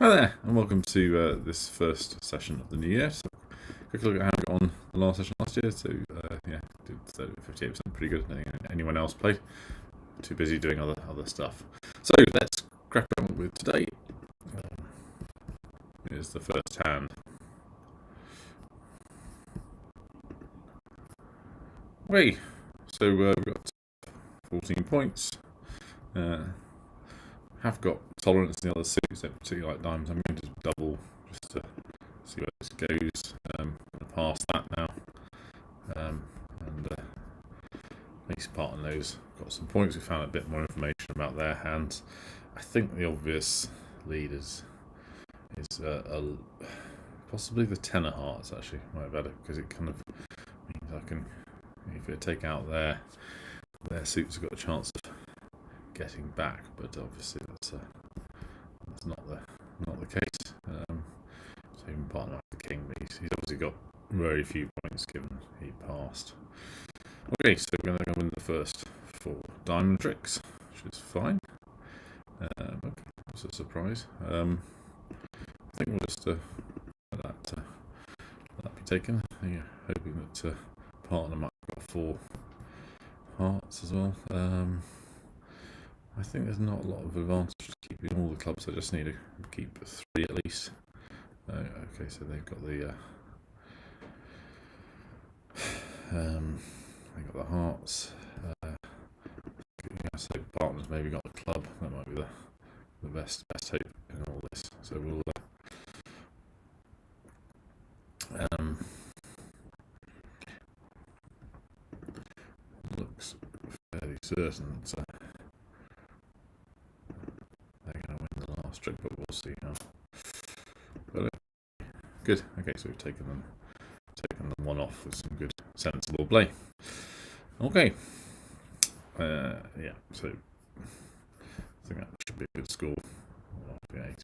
Hi there, and welcome to this first session of the new year. So, quick look at how we got on the last session last year. So, yeah, did 58%, pretty good. Anyone else played? Too busy doing other stuff. So let's crack on with today. Here's the first hand. Okay, so we've got 14 points. Have got tolerance in the other suits, don't particularly like diamonds. I'm going to double just to see where this goes. I'm going to pass that now. And Ace part on those got some points. We found a bit more information about their hands. I think the obvious lead is possibly the 10 of hearts, actually. Might be better, because it kind of means I can, if I take out their suits, have got a chance of getting back, but obviously that's not the case. So even partner up the king, but he's obviously got very few points given he passed. Okay, so we're going to go in the first 4 diamond tricks, which is fine. Okay, that's a surprise. I think we'll just let that be taken. Yeah, hoping that partner might have got 4 hearts as well. I think there's not a lot of advantage to keeping all the clubs. I just need to keep 3 at least. Okay, so they've got the hearts. So partners maybe got the club. That might be the best hope in all this. So we'll looks fairly certain that they're going to win the last trick, but we'll see how. But good. Okay, so we've taken them one off with some good sensible play. Okay. Yeah, so I think that should be a good score. 80%.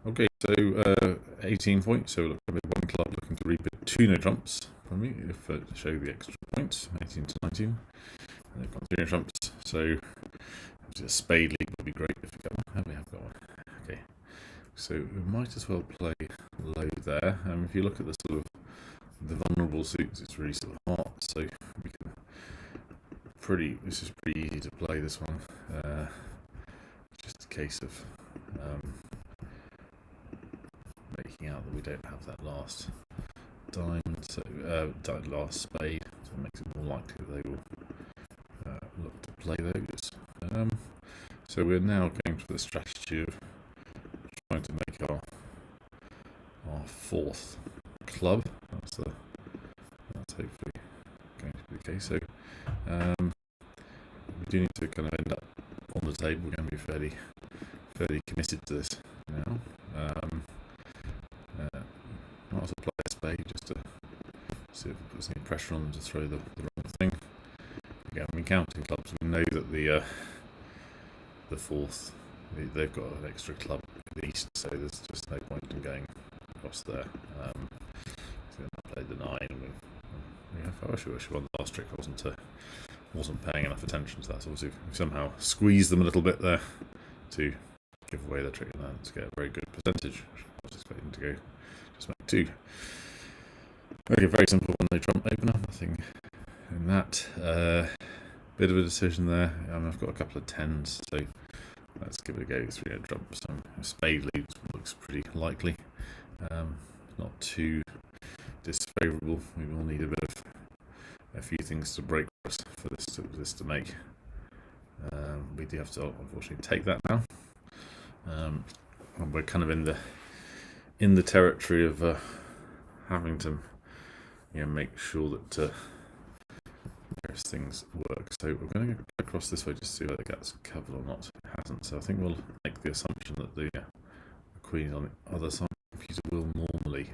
Okay, so 18 points. So look, with 1 club looking to repeat 2 no trumps from me if to show the extra points, 18 to 19. And they've got 0 trumps, so a spade lead would be great if we got one. We have got one. Okay, so we might as well play low there. If you look at the sort of the vulnerable suits, it's really sort of hot, so we can this is pretty easy to play, this one. Just a case of making out that we don't have that last diamond, so last spade, so it makes it more likely that they will look to play those. So we're now going for the strategy of trying to make our 4th club. That's hopefully going to be the case. So we do need to kind of end up on the table. We're going to be fairly committed to this now. Might as well play a spade just to see if it puts any pressure on them to throw the wrong thing. Again, we're counting clubs. We know that the 4th, they've got an extra club at least, so there's just no point in going across there. So I played the 9. I wish we won the last trick. I wasn't paying enough attention to that. So obviously we've somehow squeezed them a little bit there to give away the trick and then to get a very good percentage. I was expecting to go just make 2. Okay, very simple one, no trump opener, nothing in that. Bit of a decision there. I've got a couple of 10s, so let's give it a go. 3 no trumps. Spade lead looks pretty likely. Not too disfavourable. We will need a few things to break for us for this to make. We do have to unfortunately take that now. And we're kind of in the territory of having to make sure that various things work. So we're going to go across this way just to see whether that's covered or not. It hasn't. So I think we'll make the assumption that the queen on the other side of the computer will normally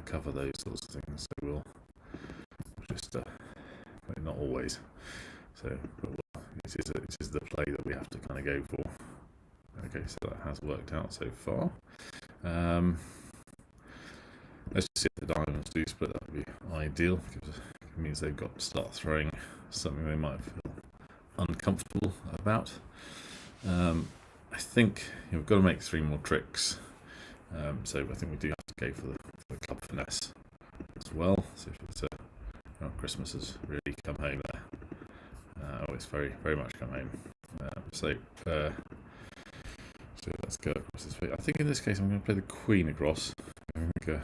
cover those sorts of things. So we'll just not always. So but it is the play that we have to kind of go for. Okay, so that has worked out so far. Let's just see if the diamonds do split. That would be ideal, because it means they've got to start throwing something they might feel uncomfortable about. I think we've got to make 3 more tricks. So I think we do have to go for the club finesse as well. So if it's Christmas has really come home there. It's very, very much come home. So let's go across this way. I think in this case I'm going to play the queen across. Because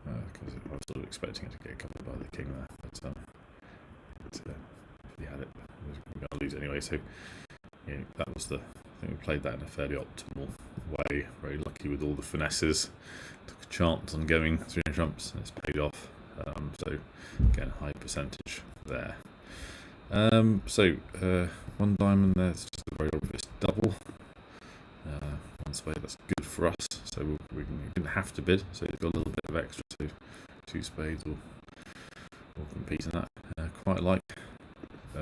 I was sort of expecting it to get covered by the king there, but if he had it, we're going to lose anyway. So that was I think we played that in a fairly optimal way. Very lucky with all the finesses. Took a chance on going 3 trumps, and it's paid off. So again, high percentage there. One diamond there. It's just a very obvious double. One spade, that's good for us. So we didn't have to bid. So we've got a little bit of extra. So 2 spades will compete in that. Quite like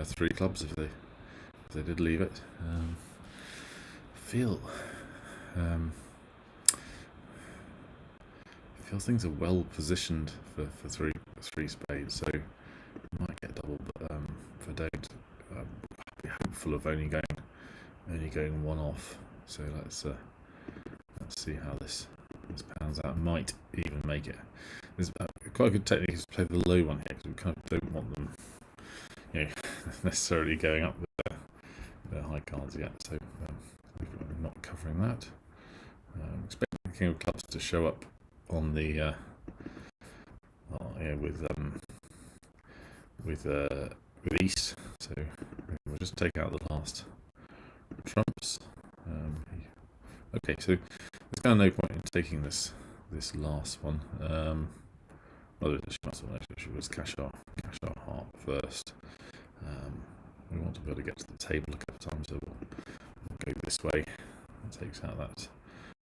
3 clubs if they did leave it. Feel things are well positioned for 3 spades, so we might get double, but if I don't, I'll be hopeful of only going 1 off. So let's see how this pans out. Might even make it. There's quite a good technique is to play the low one here, because we kind of don't want them, necessarily going up with their high cards yet. So we're not covering that. Expecting the king of clubs to show up on the with East. So we'll just take out the last trumps. Okay, so there's kind of no point in taking this last one. She was cash our heart first. We want to be able to get to the table a couple of times, so we'll go this way. That takes out that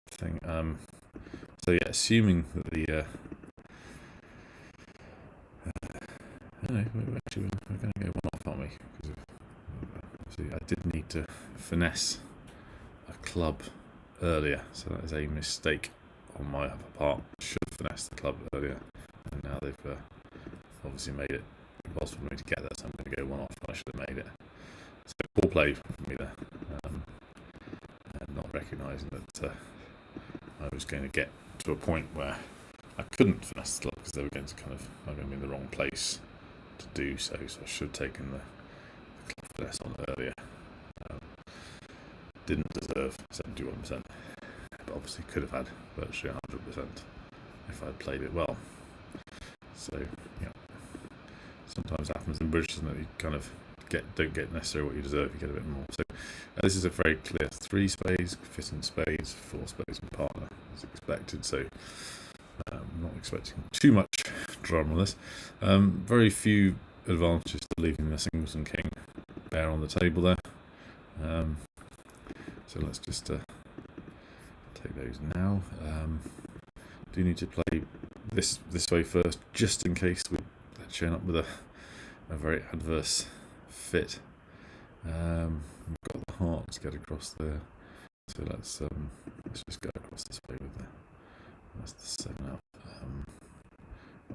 thing. So yeah, assuming that the we're going to go 1 off, aren't we? Because I did need to finesse a club earlier, so that is a mistake on my part. Should have finessed the club earlier, and now they've obviously made it impossible for me to get there, so I'm going to go 1 off. I should have made it. So poor play from me there, and not recognising that I was going to get to a point where I couldn't finesse the club because they were going to I'm going to be in the wrong place to do so. So I should have taken the club finesse on earlier. Didn't deserve 71%, but obviously could have had virtually 100% if I'd played it well. So yeah, sometimes happens in bridge, doesn't it? You kind of don't get necessarily what you deserve. You get a bit more. So this is a very clear 3 spades, fit in spades, 4 spades and partner as expected. So I'm not expecting too much drama on this. Very few advantages to leaving the singleton king bare on the table there. So let's just take those now. Do need to play this way first, just in case we turn up with a very adverse fit. We've got the heart to get across there, so let's just go across this way with that's the 7 out.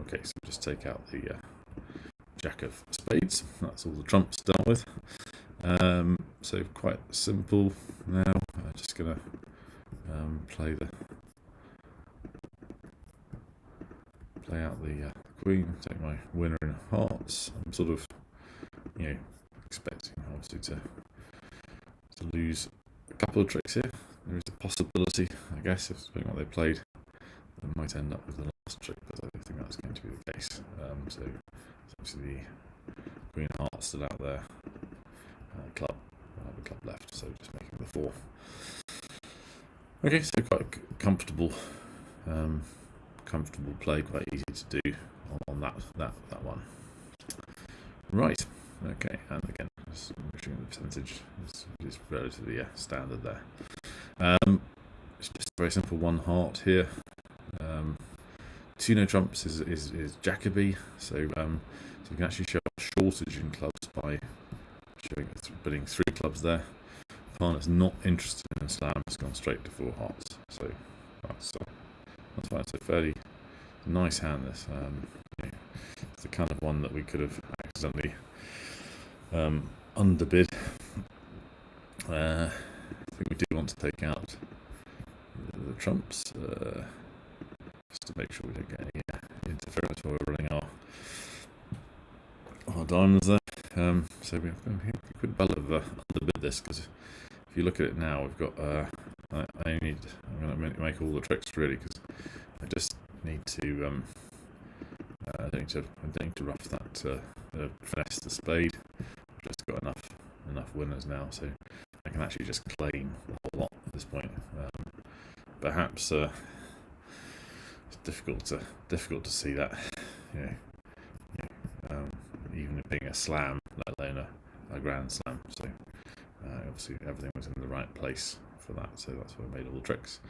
Okay, so just take out the jack of spades. That's all the trumps done with. So quite simple now. I'm just gonna play out the queen, take my winner in hearts. I'm sort of expecting obviously to lose a couple of tricks here. There is a possibility, I guess, if depending on what they played, they might end up with the last trick, but I don't think that's going to be the case. So obviously the queen of hearts still out there. Club, I have a club left, so just making the 4. Okay, so quite comfortable play, quite easy to do on that one. Right. Okay, and again, just measuring the percentage is relatively standard there. It's just a very simple 1 heart here. 2 no trumps is Jacoby, so you can actually show a shortage in clubs by putting 3 clubs there. Partner's not interested in a slam, it's gone straight to 4 hearts. So that's fine. It's a fairly nice hand, this. It's the kind of one that we could have accidentally underbid. think we do want to take out the trumps, just to make sure we don't get any interference while we're running our diamonds there. So we could well have underbid this, because if you look at it now, we've got I'm going to make all the tricks really, because I just need to I don't need to rough that finesse the spade. I've just got enough winners now, so I can actually just claim the whole lot at this point. Perhaps it's difficult to see that, even being a slam, let alone a grand slam. So obviously everything was in the right place for that, so that's why I made all the tricks.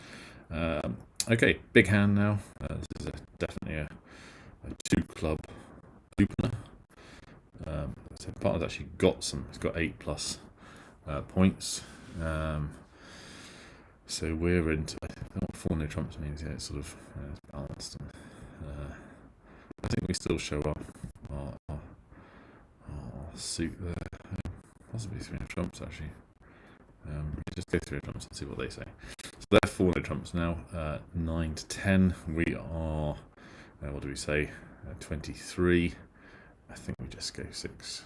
Okay, big hand now. This is definitely a 2-club opener. So partner's actually got it's got 8+ points. So we're into, I don't know what 4 no trumps means. Yeah, it's sort of it's balanced. And, I think we still show our suit there. Possibly 3 no trumps actually. Just go 3 no trumps and see what they say. So they're 4 no trumps now. 9 to 10. We are. What do we say? 23. I think we just go 6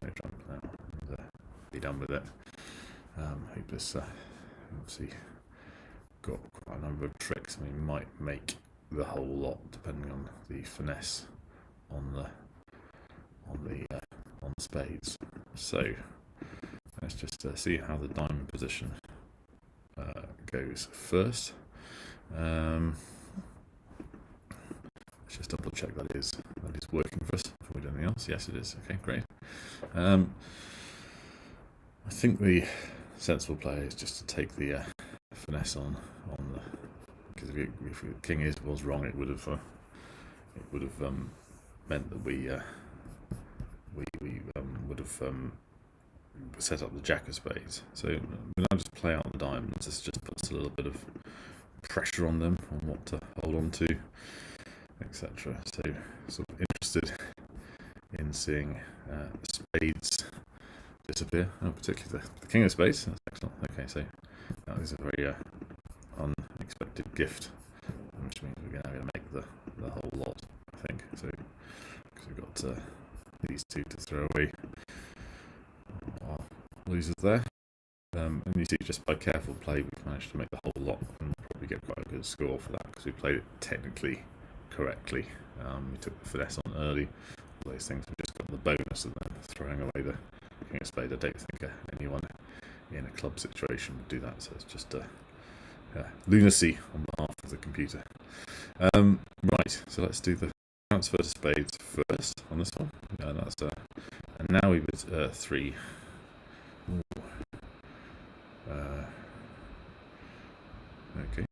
no trumps now and be done with it. Hope this obviously got quite a number of tricks, and we might make the whole lot depending on the finesse on the spades. So let's just see how the diamond position goes first. Let's just double check that is working for us before we do anything else. Yes, it is. Okay, great. I think the sensible play is just to take the finesse on the, because if the king was wrong, it would have meant that we would have set up the jack of spades. So we'll now just play out the diamonds. This just puts a little bit of pressure on them, on what to hold on to, etc. So sort of interested in seeing spades disappear, particularly the king of spades. That's excellent. Okay, so that is a very unexpected gift, which means we're going to make the whole lot, I think. So because we've got these 2 to throw away our losers there. And you see, just by careful play, we've managed to make the whole lot, and probably get quite a good score for that, because we played it technically correctly. We took the finesse on early, all those things. We just got the bonus, and then throwing away the king of spades. I don't think anyone in a club situation would do that, so it's just lunacy on behalf of the computer. Right, so let's do the transfer to spades first on this one. And that's and now we've got 3. Okay,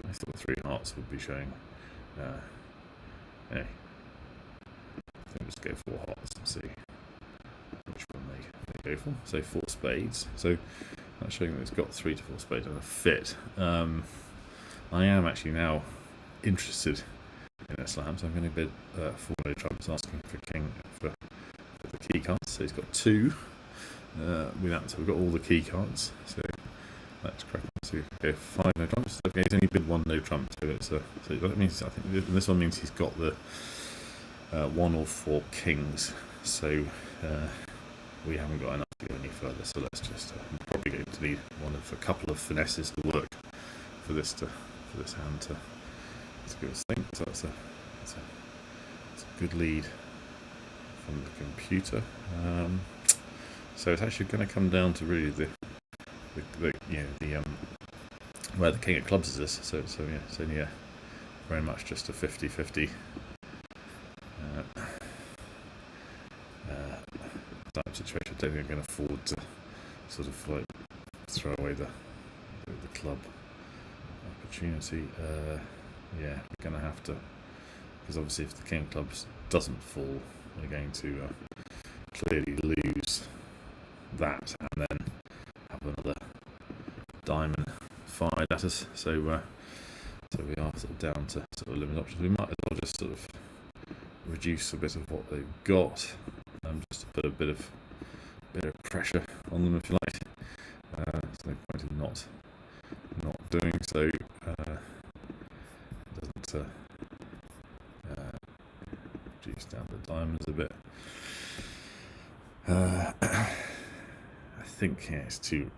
I thought 3 hearts would be showing. Anyway, I think just go 4 hearts and see which one they go for. So 4 spades. So that's showing that it's got 3 to 4 spades and a fit. I am actually now interested in a slam, so I'm going to bid 4 no trumps, asking for king for the key cards. So he's got 2 with that, so we've got all the key cards. So let's crack on. So go 5 no trumps. Okay, he's only bid 1 no trump, so it's so that means, I think this one means he's got the 1 or 4 kings. So we haven't got enough to go any further. So let's just probably going to need a couple of finesses to work for this hand to give us a think. So that's a good lead from the computer. So it's actually going to come down to really the where the king of clubs is. So yeah, it's only very much just a 50-50 type situation. I don't think I'm going to afford to sort of like throw away the club opportunity. Yeah, we're going to have to, because obviously if the king of clubs doesn't fall, we're going to clearly lose that, and then have another diamond fired at us. So we are sort of down to sort of limited options. We might as well just sort of reduce a bit of what they've got, just to put a bit of pressure on them, if you like. not doing so. Doesn't reduce down the diamonds a bit. I think it's too.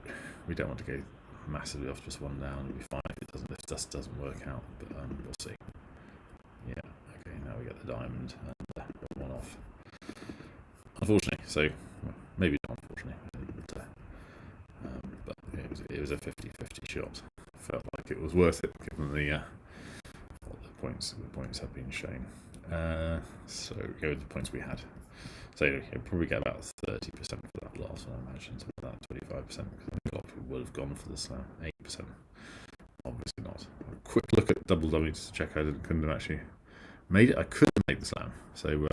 We don't want to go massively off just one down. It'll be fine if it doesn't. If this doesn't work out, but we'll see. Yeah. Okay. Now we get the diamond and one off. Unfortunately, so well, maybe not unfortunately, but it was a 50-50 shot. Felt like it was worth it given the what the points have been shown. So go with the points we had. So you'll probably get about 30% for that last one, I imagine, so about 25%, because I think a lot of people would have gone for the slam. 8%, obviously not. A quick look at double dummies to check I couldn't have actually made it. I could have made the slam, so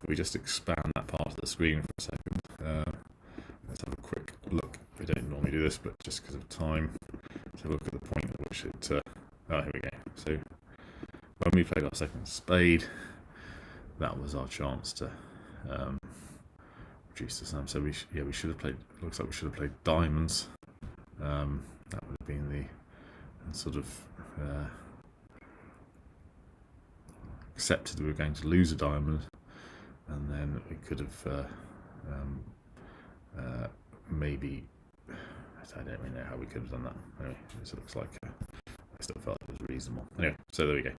we just expand that part of the screen for a second. Let's have a quick look. We don't normally do this, but just because of time, let's have a look at the point at which it. Here we go. So when we played our second spade, that was our chance to reduce the slam. So we should have played. Looks like we should have played diamonds. That would have been the sort of accepted we were going to lose a diamond, and then we could have maybe. I don't really know how we could have done that. Anyway, it looks like I still felt it was reasonable. Anyway, so there we go.